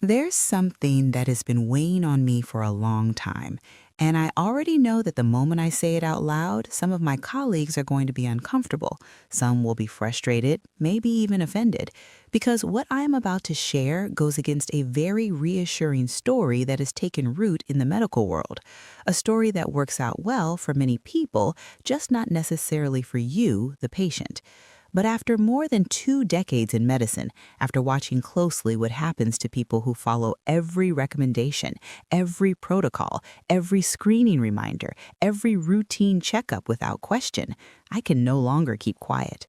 There's something that has been weighing on me for a long time, and I already know that the moment I say it out loud, some of my colleagues are going to be uncomfortable. Some will be frustrated, maybe even offended, because what I am about to share goes against a very reassuring story that has taken root in the medical world. A story that works out well for many people, just not necessarily for you, the patient. But after more than 2 decades in medicine, after watching closely what happens to people who follow every recommendation, every protocol, every screening reminder, every routine checkup without question, I can no longer keep quiet.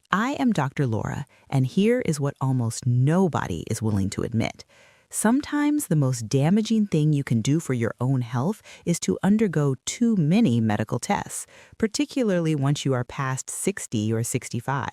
I am Dr. Laura, and here is what almost nobody is willing to admit. Sometimes the most damaging thing you can do for your own health is to undergo too many medical tests, particularly once you are past 60 or 65.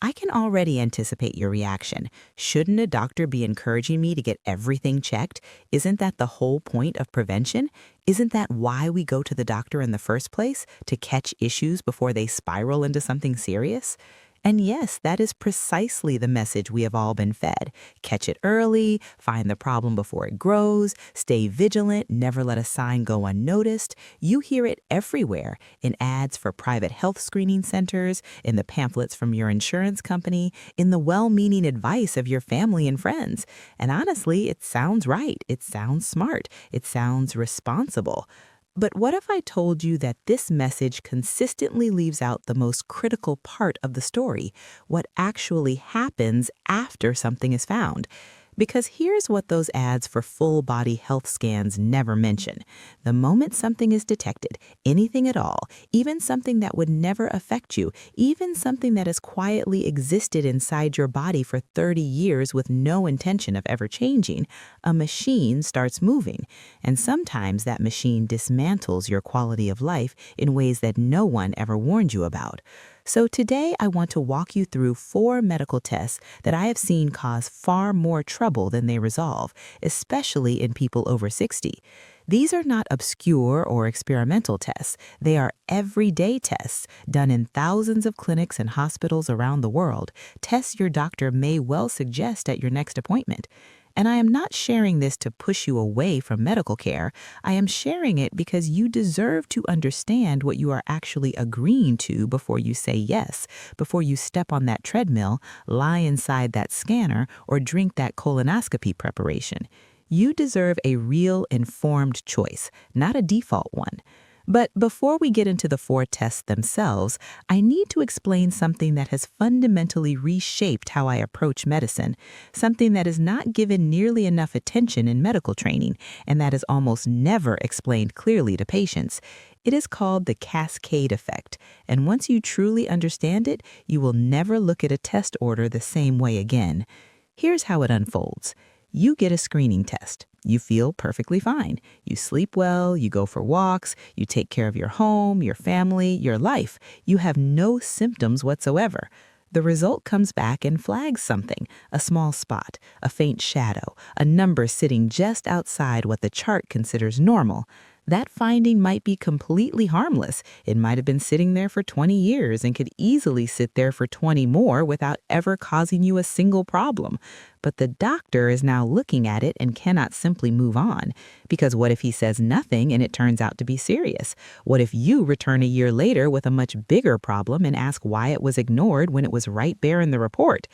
I can already anticipate your reaction. Shouldn't a doctor be encouraging me to get everything checked? Isn't that the whole point of prevention? Isn't that why we go to the doctor in the first place? To catch issues before they spiral into something serious? And yes, that is precisely the message we have all been fed. Catch it early, find the problem before it grows, stay vigilant, never let a sign go unnoticed. You hear it everywhere, in ads for private health screening centers, in the pamphlets from your insurance company, in the well-meaning advice of your family and friends. And honestly, it sounds right, it sounds smart, it sounds responsible. But what if I told you that this message consistently leaves out the most critical part of the story, what actually happens after something is found? Because here's what those ads for full body health scans never mention. The moment something is detected, anything at all, even something that would never affect you, even something that has quietly existed inside your body for 30 years with no intention of ever changing, a machine starts moving. And sometimes that machine dismantles your quality of life in ways that no one ever warned you about. So today I want to walk you through 4 medical tests that I have seen cause far more trouble than they resolve, especially in people over 60. These are not obscure or experimental tests. They are everyday tests done in thousands of clinics and hospitals around the world, tests your doctor may well suggest at your next appointment. And I am not sharing this to push you away from medical care. I am sharing it because you deserve to understand what you are actually agreeing to before you say yes, before you step on that treadmill, lie inside that scanner, or drink that colonoscopy preparation. You deserve a real informed choice, not a default one. But before we get into the 4 tests themselves, I need to explain something that has fundamentally reshaped how I approach medicine, something that is not given nearly enough attention in medical training, and that is almost never explained clearly to patients. It is called the cascade effect, and once you truly understand it, you will never look at a test order the same way again. Here's how it unfolds. You get a screening test. You feel perfectly fine. You sleep well, you go for walks, you take care of your home, your family, your life. You have no symptoms whatsoever. The result comes back and flags something, a small spot, a faint shadow, a number sitting just outside what the chart considers normal. That finding might be completely harmless. It might have been sitting there for 20 years and could easily sit there for 20 more without ever causing you a single problem. But the doctor is now looking at it and cannot simply move on. Because what if he says nothing and it turns out to be serious? What if you return a year later with a much bigger problem and ask why it was ignored when it was right there in the report?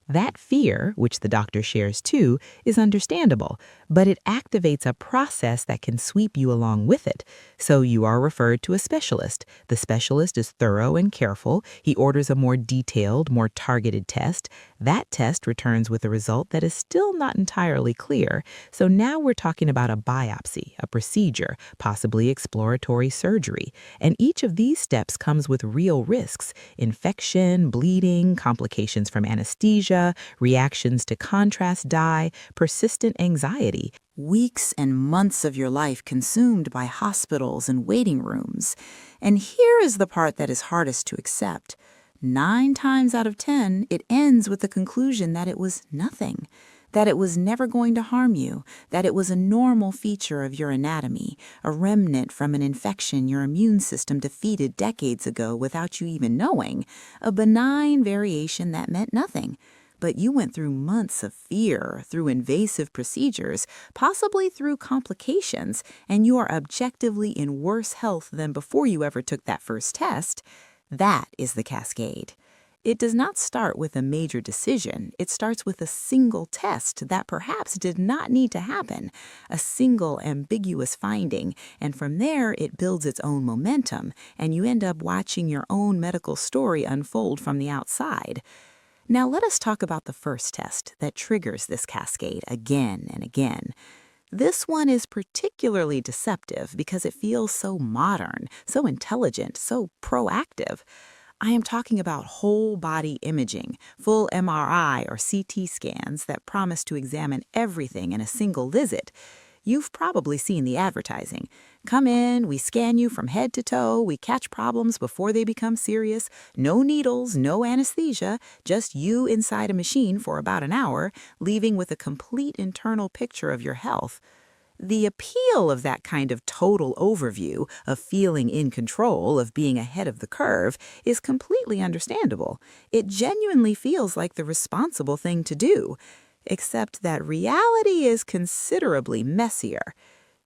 That fear, which the doctor shares too, is understandable, but it activates a process that can sweep you along with it. So you are referred to a specialist. The specialist is thorough and careful. He orders a more detailed, more targeted test. That test returns with a result that is still not entirely clear. So now we're talking about a biopsy, a procedure, possibly exploratory surgery. And each of these steps comes with real risks: infection, bleeding, complications from anesthesia, reactions to contrast dye, persistent anxiety. Weeks and months of your life consumed by hospitals and waiting rooms. And here is the part that is hardest to accept. 9 times out of 10, it ends with the conclusion that it was nothing, that it was never going to harm you, that it was a normal feature of your anatomy, a remnant from an infection your immune system defeated decades ago without you even knowing, a benign variation that meant nothing. but you went through months of fear, through invasive procedures, possibly through complications, and you are objectively in worse health than before you ever took that first test. That is the cascade. It does not start with a major decision. It starts with a single test that perhaps did not need to happen, a single ambiguous finding, and from there it builds its own momentum, and you end up watching your own medical story unfold from the outside. Now let us talk about the first test that triggers this cascade again and again. This one is particularly deceptive because it feels so modern, so intelligent, so proactive. I am talking about whole body imaging, full MRI or CT scans that promise to examine everything in a single visit. You've probably seen the advertising. Come in, we scan you from head to toe, we catch problems before they become serious. No needles, no anesthesia, just you inside a machine for about an hour, leaving with a complete internal picture of your health. The appeal of that kind of total overview, of feeling in control, of being ahead of the curve, is completely understandable. It genuinely feels like the responsible thing to do. Except that reality is considerably messier.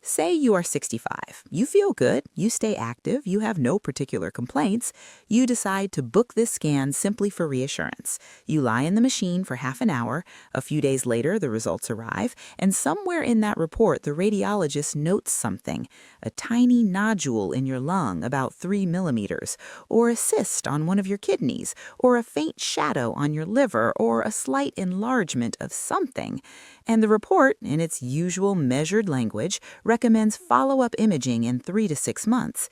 Say you are 65. You feel good, you stay active, you have no particular complaints. You decide to book this scan simply for reassurance. You lie in the machine for half an hour. A few days later, the results arrive, and somewhere in that report, the radiologist notes something, a tiny nodule in your lung about 3 millimeters, or a cyst on one of your kidneys, or a faint shadow on your liver, or a slight enlargement of something. And the report, in its usual measured language, recommends follow-up imaging in 3 to 6 months.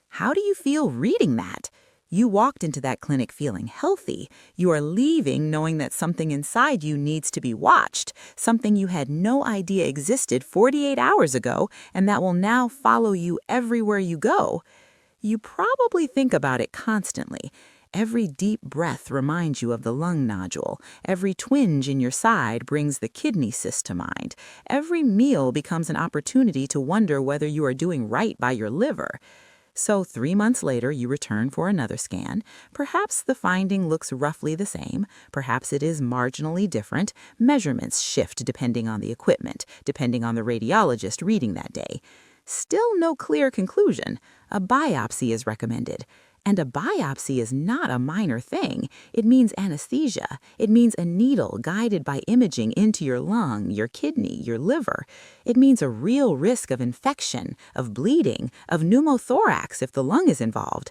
How do you feel reading that? You walked into that clinic feeling healthy. You are leaving knowing that something inside you needs to be watched, something you had no idea existed 48 hours ago and that will now follow you everywhere you go. You probably think about it constantly. Every deep breath reminds you of the lung nodule. Every twinge in your side brings the kidney cyst to mind. Every meal becomes an opportunity to wonder whether you are doing right by your liver. So 3 months later, you return for another scan. Perhaps the finding looks roughly the same. Perhaps it is marginally different. Measurements shift depending on the equipment, depending on the radiologist reading that day. Still no clear conclusion. A biopsy is recommended. And a biopsy is not a minor thing. It means anesthesia. It means a needle guided by imaging into your lung, your kidney, your liver. It means a real risk of infection, of bleeding, of pneumothorax if the lung is involved.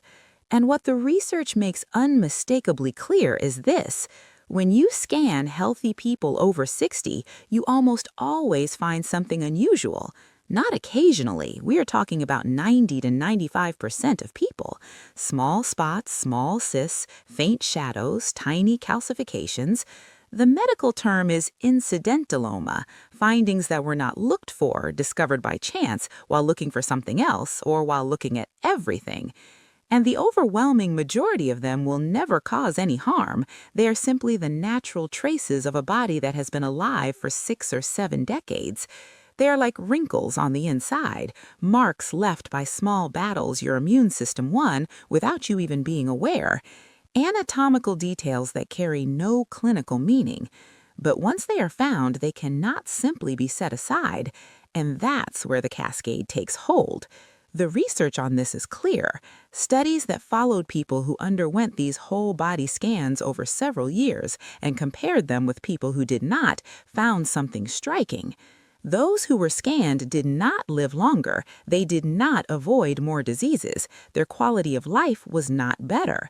And what the research makes unmistakably clear is this. When you scan healthy people over 60, you almost always find something unusual. Not occasionally. We are talking about 90 to 95% of people. Small spots, small cysts, faint shadows, tiny calcifications. The medical term is incidentaloma, findings that were not looked for, discovered by chance while looking for something else or while looking at everything. And the overwhelming majority of them will never cause any harm. They are simply the natural traces of a body that has been alive for 6 or 7 decades. They are like wrinkles on the inside, marks left by small battles your immune system won without you even being aware, anatomical details that carry no clinical meaning. But once they are found, they cannot simply be set aside, and that's where the cascade takes hold. The research on this is clear. Studies that followed people who underwent these whole-body scans over several years and compared them with people who did not found something striking. Those who were scanned did not live longer. They did not avoid more diseases. Their quality of life was not better.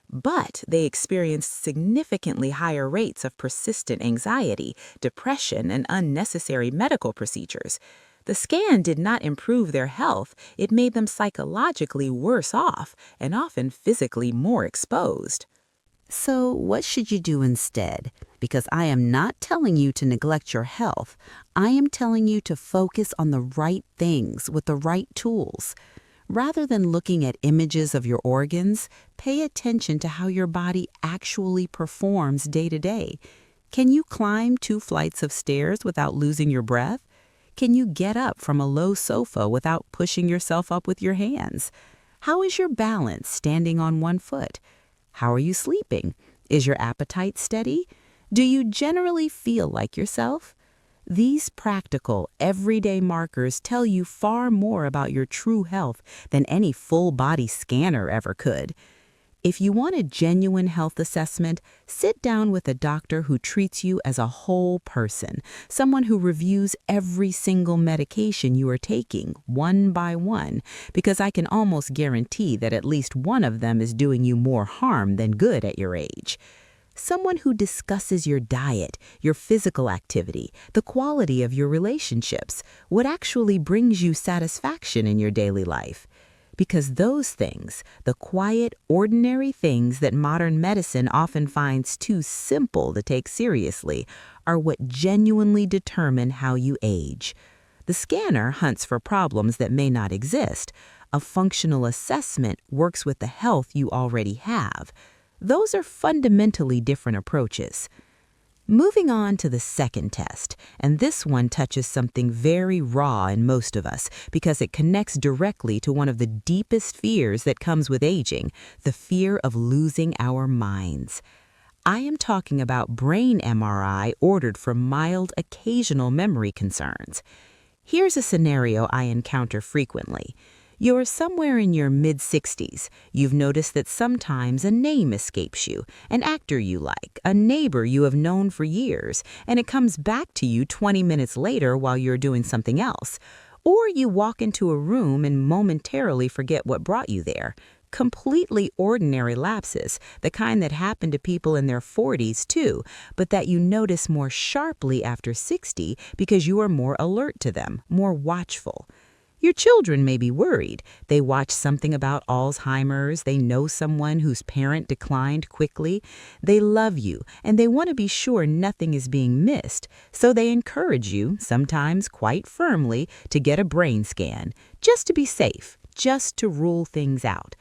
But they experienced significantly higher rates of persistent anxiety, depression, and unnecessary medical procedures. The scan did not improve their health. It made them psychologically worse off and often physically more exposed. So what should you do instead? Because I am not telling you to neglect your health. I am telling you to focus on the right things with the right tools. Rather than looking at images of your organs, pay attention to how your body actually performs day to day. Can you climb 2 flights of stairs without losing your breath? Can you get up from a low sofa without pushing yourself up with your hands? How is your balance standing on one foot? How are you sleeping? Is your appetite steady? Do you generally feel like yourself? These practical, everyday markers tell you far more about your true health than any full-body scanner ever could. If you want a genuine health assessment, sit down with a doctor who treats you as a whole person, someone who reviews every single medication you are taking, one by one, because I can almost guarantee that at least one of them is doing you more harm than good at your age. Someone who discusses your diet, your physical activity, the quality of your relationships, what actually brings you satisfaction in your daily life. Because those things, the quiet, ordinary things that modern medicine often finds too simple to take seriously, are what genuinely determine how you age. The scanner hunts for problems that may not exist. A functional assessment works with the health you already have. Those are fundamentally different approaches. Moving on to the second test, and this one touches something very raw in most of us because it connects directly to one of the deepest fears that comes with aging, the fear of losing our minds. I am talking about brain MRI ordered for mild, occasional memory concerns. Here's a scenario I encounter frequently. You're somewhere in your mid-60s. You've noticed that sometimes a name escapes you, an actor you like, a neighbor you have known for years, and it comes back to you 20 minutes later while you're doing something else. Or you walk into a room and momentarily forget what brought you there. Completely ordinary lapses, the kind that happen to people in their 40s too, but that you notice more sharply after 60 because you are more alert to them, more watchful. Your children may be worried. They watch something about Alzheimer's, they know someone whose parent declined quickly. They love you, and they want to be sure nothing is being missed, so they encourage you, sometimes quite firmly, to get a brain scan, just to be safe, just to rule things out.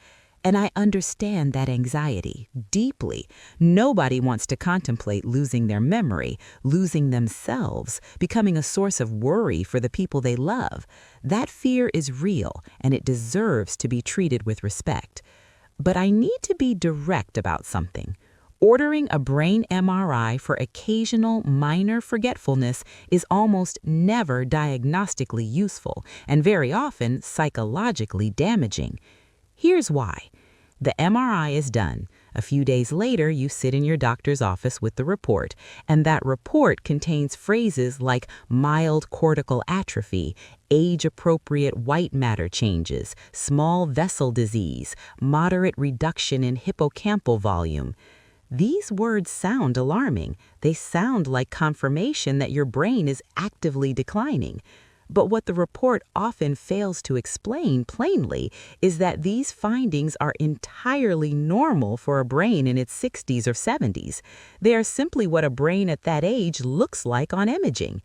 And I understand that anxiety deeply. Nobody wants to contemplate losing their memory, losing themselves, becoming a source of worry for the people they love. That fear is real, and it deserves to be treated with respect. But I need to be direct about something. Ordering a brain MRI for occasional minor forgetfulness is almost never diagnostically useful and very often psychologically damaging. Here's why. The MRI is done. A few days later, you sit in your doctor's office with the report, and that report contains phrases like mild cortical atrophy, age-appropriate white matter changes, small vessel disease, moderate reduction in hippocampal volume. These words sound alarming. They sound like confirmation that your brain is actively declining. But what the report often fails to explain plainly is that these findings are entirely normal for a brain in its 60s or 70s. They are simply what a brain at that age looks like on imaging.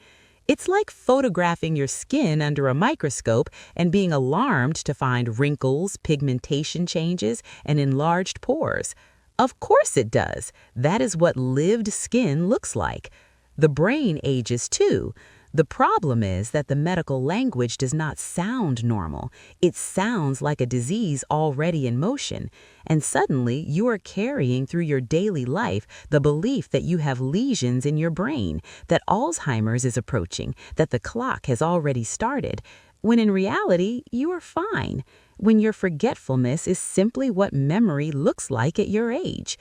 It's like photographing your skin under a microscope and being alarmed to find wrinkles, pigmentation changes, and enlarged pores. Of course it does. That is what lived skin looks like. The brain ages too. The problem is that the medical language does not sound normal. It sounds like a disease already in motion. And suddenly, you are carrying through your daily life the belief that you have lesions in your brain, that Alzheimer's is approaching, that the clock has already started, when in reality, you are fine, when your forgetfulness is simply what memory looks like at your age.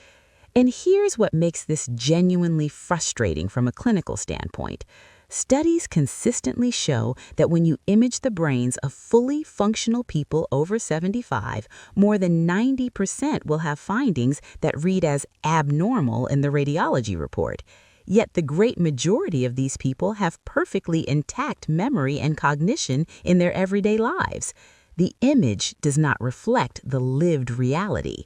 And here's what makes this genuinely frustrating from a clinical standpoint. Studies consistently show that when you image the brains of fully functional people over 75, more than 90% will have findings that read as abnormal in the radiology report. Yet the great majority of these people have perfectly intact memory and cognition in their everyday lives. The image does not reflect the lived reality.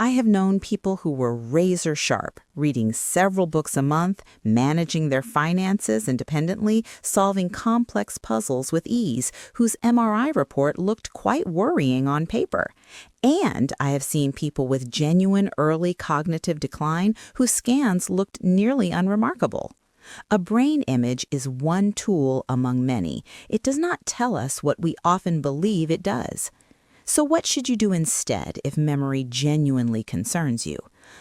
I have known people who were razor sharp, reading several books a month, managing their finances independently, solving complex puzzles with ease, whose MRI report looked quite worrying on paper. And I have seen people with genuine early cognitive decline whose scans looked nearly unremarkable. A brain image is one tool among many. It does not tell us what we often believe it does. So what should you do instead if memory genuinely concerns you?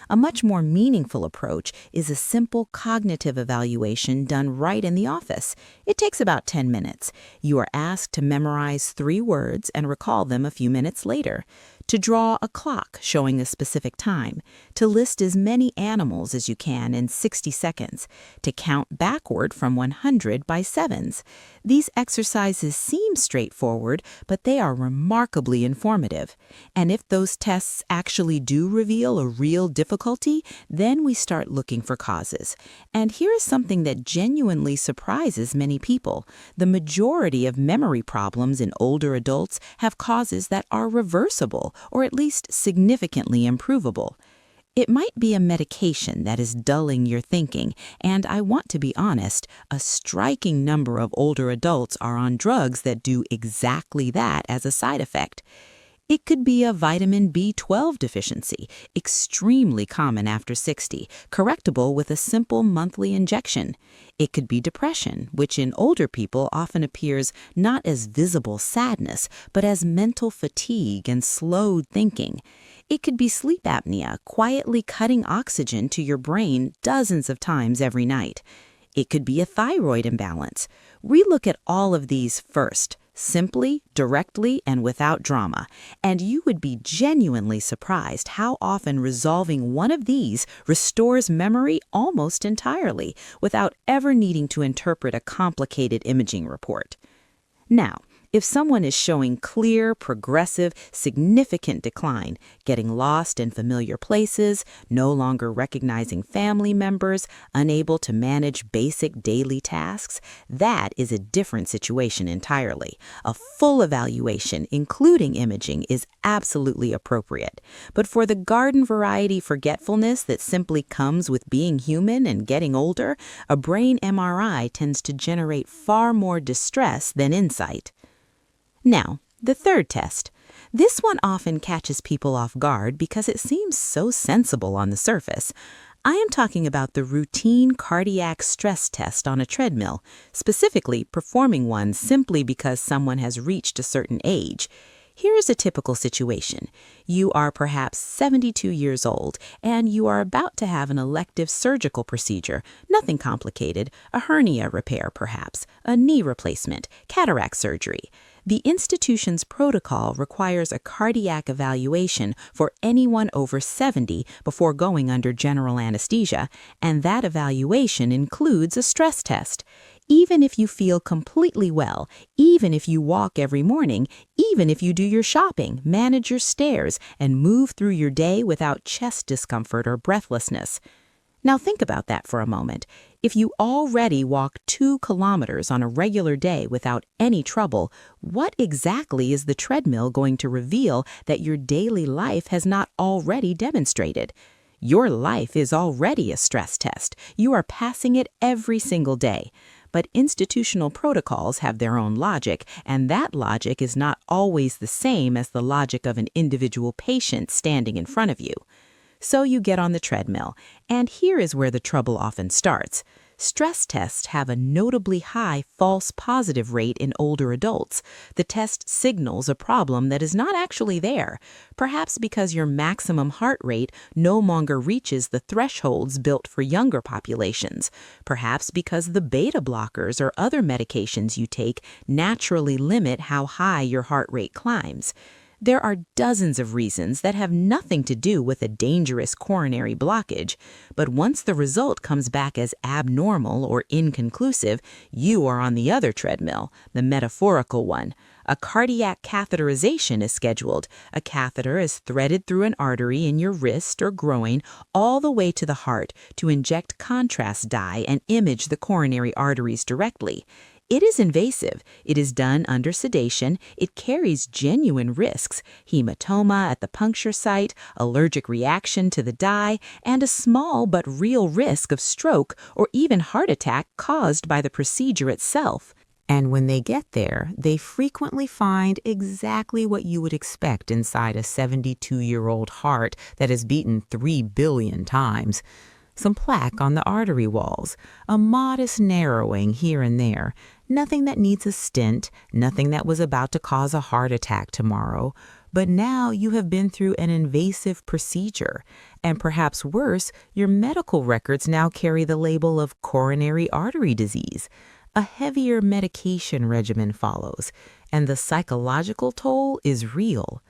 A much more meaningful approach is a simple cognitive evaluation done right in the office. It takes about 10 minutes. You are asked to memorize 3 words and recall them a few minutes later, to draw a clock showing a specific time, to list as many animals as you can in 60 seconds, to count backward from 100 by sevens. These exercises seem straightforward, but they are remarkably informative. And if those tests actually do reveal a real difficulty, then we start looking for causes. And here is something that genuinely surprises many people. The majority of memory problems in older adults have causes that are reversible, or at least significantly improvable. It might be a medication that is dulling your thinking, and I want to be honest, a striking number of older adults are on drugs that do exactly that as a side effect. It could be a vitamin B12 deficiency, extremely common after 60, correctable with a simple monthly injection. It could be depression, which in older people often appears not as visible sadness, but as mental fatigue and slowed thinking. It could be sleep apnea, quietly cutting oxygen to your brain dozens of times every night. It could be a thyroid imbalance. We look at all of these first, simply, directly, and without drama, and you would be genuinely surprised how often resolving one of these restores memory almost entirely without ever needing to interpret a complicated imaging report. Now, if someone is showing clear, progressive, significant decline, getting lost in familiar places, no longer recognizing family members, unable to manage basic daily tasks, that is a different situation entirely. A full evaluation, including imaging, is absolutely appropriate. But for the garden variety forgetfulness that simply comes with being human and getting older, a brain MRI tends to generate far more distress than insight. Now, the third test. This one often catches people off guard because it seems so sensible on the surface. I am talking about the routine cardiac stress test on a treadmill, specifically performing one simply because someone has reached a certain age. Here is a typical situation. You are perhaps 72 years old, and you are about to have an elective surgical procedure, nothing complicated, a hernia repair perhaps, a knee replacement, cataract surgery. The institution's protocol requires a cardiac evaluation for anyone over 70 before going under general anesthesia, and that evaluation includes a stress test. Even if you feel completely well, even if you walk every morning, even if you do your shopping, manage your stairs, and move through your day without chest discomfort or breathlessness. Now think about that for a moment. If you already walk 2 kilometers on a regular day without any trouble, what exactly is the treadmill going to reveal that your daily life has not already demonstrated? Your life is already a stress test. You are passing it every single day. But institutional protocols have their own logic, and that logic is not always the same as the logic of an individual patient standing in front of you. So you get on the treadmill, and here is where the trouble often starts. Stress tests have a notably high false positive rate in older adults. The test signals a problem that is not actually there, perhaps because your maximum heart rate no longer reaches the thresholds built for younger populations, perhaps because the beta blockers or other medications you take naturally limit how high your heart rate climbs. There are dozens of reasons that have nothing to do with a dangerous coronary blockage, but once the result comes back as abnormal or inconclusive, you are on the other treadmill, the metaphorical one. A cardiac catheterization is scheduled. A catheter is threaded through an artery in your wrist or groin all the way to the heart to inject contrast dye and image the coronary arteries directly. It is invasive. It is done under sedation. It carries genuine risks: hematoma at the puncture site, allergic reaction to the dye, and a small but real risk of stroke or even heart attack caused by the procedure itself. And when they get there, they frequently find exactly what you would expect inside a 72-year-old heart that has beaten 3 billion times. Some plaque on the artery walls, a modest narrowing here and there, nothing that needs a stent, nothing that was about to cause a heart attack tomorrow, but now you have been through an invasive procedure. And perhaps worse, your medical records now carry the label of coronary artery disease. A heavier medication regimen follows, and the psychological toll is real.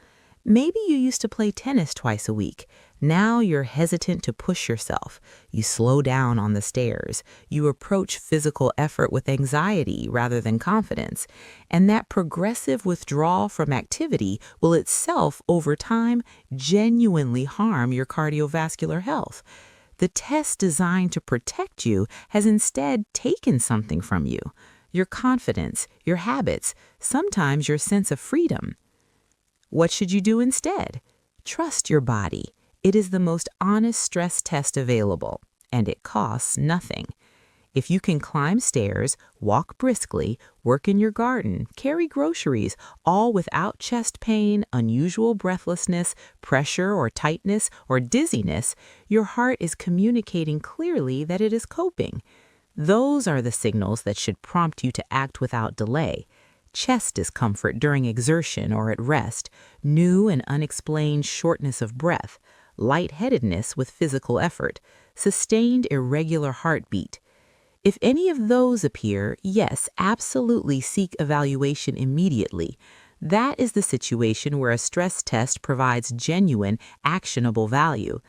Maybe you used to play tennis twice a week. Now you're hesitant to push yourself. You slow down on the stairs. You approach physical effort with anxiety rather than confidence. And that progressive withdrawal from activity will itself, over time, genuinely harm your cardiovascular health. The test designed to protect you has instead taken something from you: your confidence, your habits, sometimes your sense of freedom. What should you do instead? Trust your body. It is the most honest stress test available, and it costs nothing. If you can climb stairs, walk briskly, work in your garden, carry groceries, all without chest pain, unusual breathlessness, pressure or tightness or dizziness, your heart is communicating clearly that it is coping. Those are the signals that should prompt you to act without delay. Chest discomfort during exertion or at rest, new and unexplained shortness of breath, lightheadedness with physical effort, sustained irregular heartbeat. If any of those appear, yes, absolutely seek evaluation immediately. That is the situation where a stress test provides genuine, actionable value.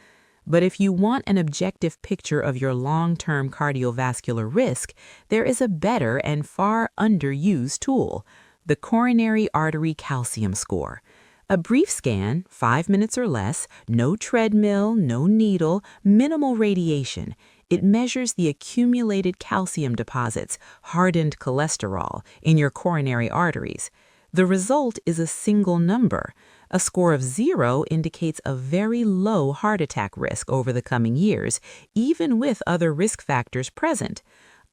But if you want an objective picture of your long-term cardiovascular risk, there is a better and far underused tool: the coronary artery calcium score. A brief scan, 5 minutes or less, no treadmill, no needle, minimal radiation. It measures the accumulated calcium deposits, hardened cholesterol, in your coronary arteries. The result is a single number. A score of 0 indicates a very low heart attack risk over the coming years, even with other risk factors present.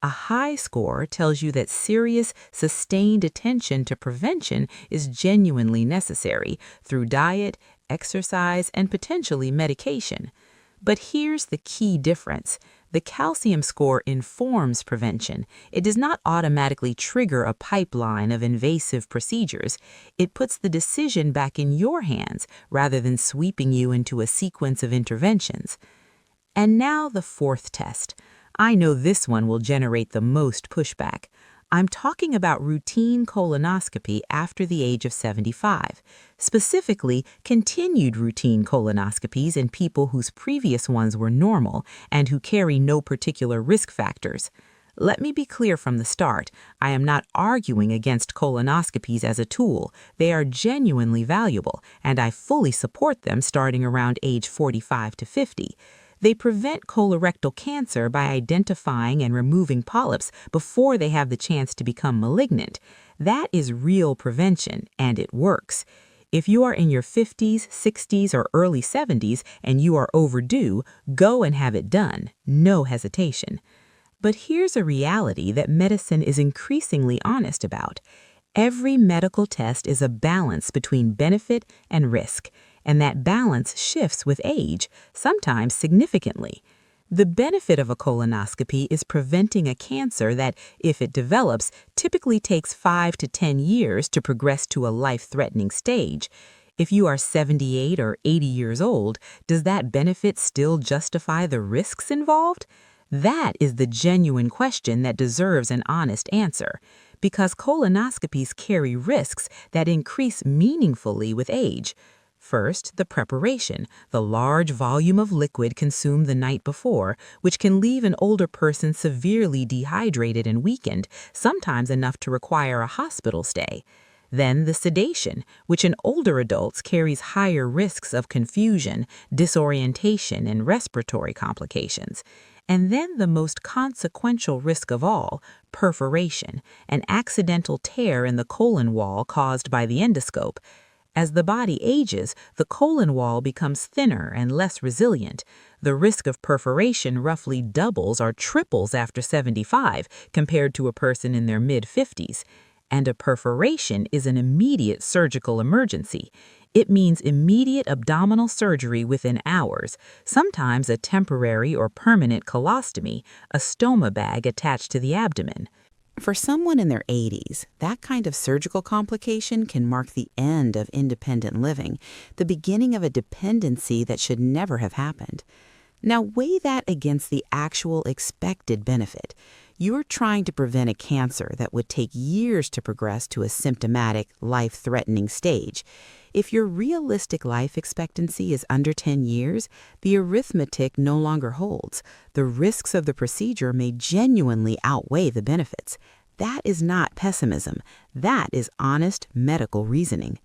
A high score tells you that serious, sustained attention to prevention is genuinely necessary through diet, exercise, and potentially medication. But here's the key difference. The calcium score informs prevention. It does not automatically trigger a pipeline of invasive procedures. It puts the decision back in your hands rather than sweeping you into a sequence of interventions. And now the fourth test. I know this one will generate the most pushback. I'm talking about routine colonoscopy after the age of 75, specifically continued routine colonoscopies in people whose previous ones were normal and who carry no particular risk factors. Let me be clear from the start, I am not arguing against colonoscopies as a tool. They are genuinely valuable, and I fully support them starting around age 45 to 50. They prevent colorectal cancer by identifying and removing polyps before they have the chance to become malignant. That is real prevention, and it works. If you are in your 50s, 60s, or early 70s and you are overdue, go and have it done. No hesitation. But here's a reality that medicine is increasingly honest about. Every medical test is a balance between benefit and risk, and that balance shifts with age, sometimes significantly. The benefit of a colonoscopy is preventing a cancer that, if it develops, typically takes 5 to 10 years to progress to a life-threatening stage. If you are 78 or 80 years old, does that benefit still justify the risks involved? That is the genuine question that deserves an honest answer, because colonoscopies carry risks that increase meaningfully with age. First, the preparation, the large volume of liquid consumed the night before, which can leave an older person severely dehydrated and weakened, sometimes enough to require a hospital stay. Then the sedation, which in older adults carries higher risks of confusion, disorientation, and respiratory complications. And then the most consequential risk of all, perforation, an accidental tear in the colon wall caused by the endoscope. As the body ages, the colon wall becomes thinner and less resilient. The risk of perforation roughly doubles or triples after 75 compared to a person in their mid-50s. And a perforation is an immediate surgical emergency. It means immediate abdominal surgery within hours, sometimes a temporary or permanent colostomy, a stoma bag attached to the abdomen. For someone in their 80s, that kind of surgical complication can mark the end of independent living, the beginning of a dependency that should never have happened. Now, weigh that against the actual expected benefit. You're trying to prevent a cancer that would take years to progress to a symptomatic, life-threatening stage. If your realistic life expectancy is under 10 years, the arithmetic no longer holds. The risks of the procedure may genuinely outweigh the benefits. That is not pessimism. That is honest medical reasoning.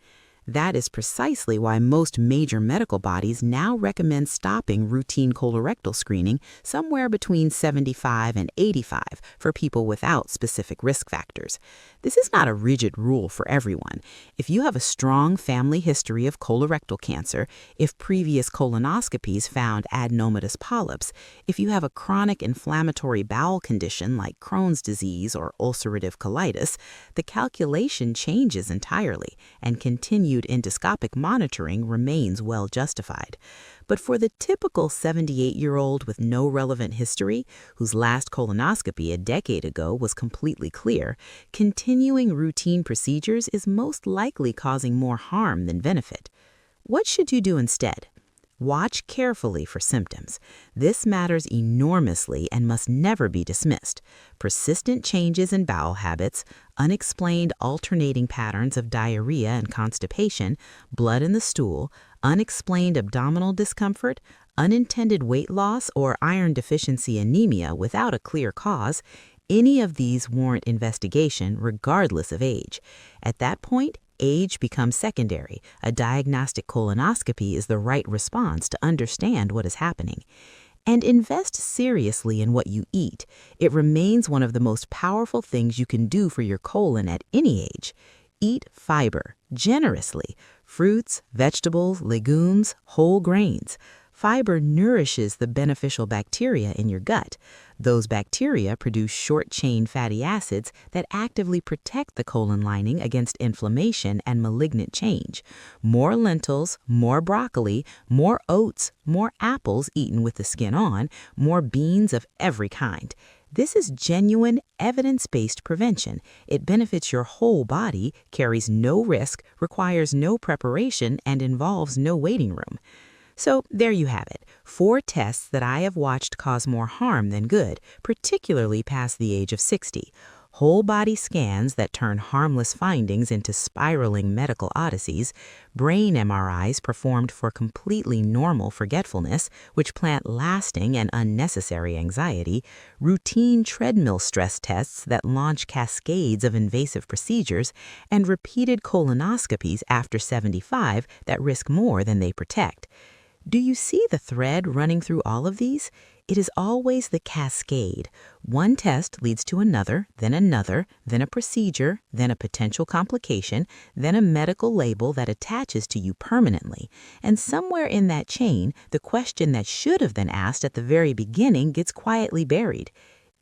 That is precisely why most major medical bodies now recommend stopping routine colorectal screening somewhere between 75 and 85 for people without specific risk factors. This is not a rigid rule for everyone. If you have a strong family history of colorectal cancer, if previous colonoscopies found adenomatous polyps, if you have a chronic inflammatory bowel condition like Crohn's disease or ulcerative colitis, the calculation changes entirely, and continued endoscopic monitoring remains well justified. But for the typical 78-year-old with no relevant history, whose last colonoscopy a decade ago was completely clear, continuing routine procedures is most likely causing more harm than benefit. What should you do instead? Watch carefully for symptoms. This matters enormously and must never be dismissed. Persistent changes in bowel habits, unexplained alternating patterns of diarrhea and constipation, blood in the stool, unexplained abdominal discomfort, unintended weight loss, or iron deficiency anemia without a clear cause, any of these warrant investigation regardless of age. At that point, age becomes secondary. A diagnostic colonoscopy is the right response to understand what is happening. And invest seriously in what you eat. It remains one of the most powerful things you can do for your colon at any age. Eat fiber, generously. Fruits, vegetables, legumes, whole grains. Fiber nourishes the beneficial bacteria in your gut. Those bacteria produce short-chain fatty acids that actively protect the colon lining against inflammation and malignant change. More lentils, more broccoli, more oats, more apples eaten with the skin on, more beans of every kind. This is genuine, evidence-based prevention. It benefits your whole body, carries no risk, requires no preparation, and involves no waiting room. So there you have it, 4 tests that I have watched cause more harm than good, particularly past the age of 60. Whole body scans that turn harmless findings into spiraling medical odysseys, brain MRIs performed for completely normal forgetfulness, which plant lasting and unnecessary anxiety, routine treadmill stress tests that launch cascades of invasive procedures, and repeated colonoscopies after 75 that risk more than they protect. Do you see the thread running through all of these? It is always the cascade. One test leads to another, then a procedure, then a potential complication, then a medical label that attaches to you permanently. And somewhere in that chain, the question that should have been asked at the very beginning gets quietly buried.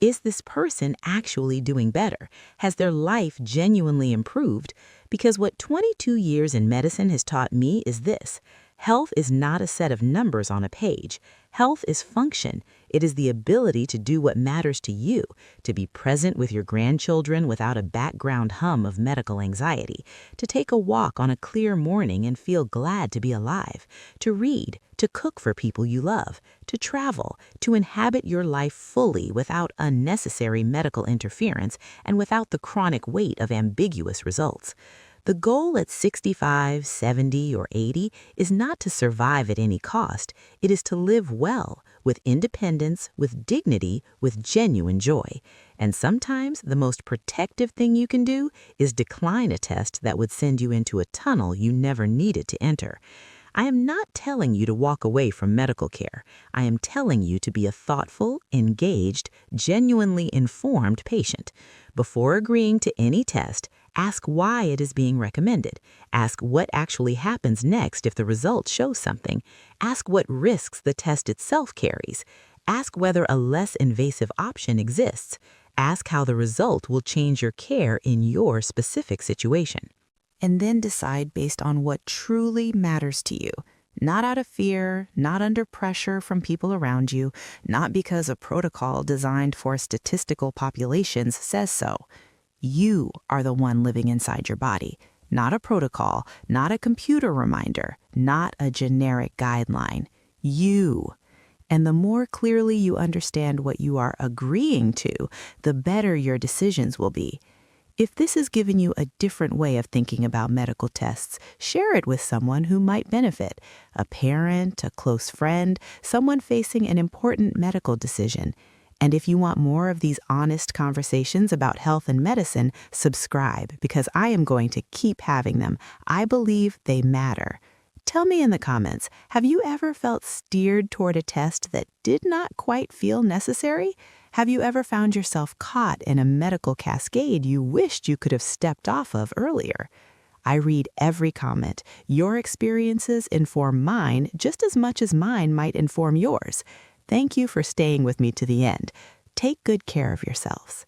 Is this person actually doing better? Has their life genuinely improved? Because what 22 years in medicine has taught me is this: health is not a set of numbers on a page. Health is function. It is the ability to do what matters to you, to be present with your grandchildren without a background hum of medical anxiety, to take a walk on a clear morning and feel glad to be alive, to read, to cook for people you love, to travel, to inhabit your life fully without unnecessary medical interference and without the chronic weight of ambiguous results. The goal at 65, 70, or 80 is not to survive at any cost. It is to live well, with independence, with dignity, with genuine joy. And sometimes the most protective thing you can do is decline a test that would send you into a tunnel you never needed to enter. I am not telling you to walk away from medical care. I am telling you to be a thoughtful, engaged, genuinely informed patient. Before agreeing to any test, ask why it is being recommended. Ask what actually happens next if the results show something. Ask what risks the test itself carries. Ask whether a less invasive option exists. Ask how the result will change your care in your specific situation. And then decide based on what truly matters to you. Not out of fear, not under pressure from people around you, not because a protocol designed for statistical populations says so. You are the one living inside your body, not a protocol, not a computer reminder, not a generic guideline. You. And the more clearly you understand what you are agreeing to, the better your decisions will be. If this has given you a different way of thinking about medical tests, share it with someone who might benefit, a parent, a close friend, someone facing an important medical decision. And if you want more of these honest conversations about health and medicine, subscribe because I am going to keep having them. I believe they matter. Tell me in the comments, have you ever felt steered toward a test that did not quite feel necessary? Have you ever found yourself caught in a medical cascade you wished you could have stepped off of earlier? I read every comment. Your experiences inform mine just as much as mine might inform yours. Thank you for staying with me to the end. Take good care of yourselves.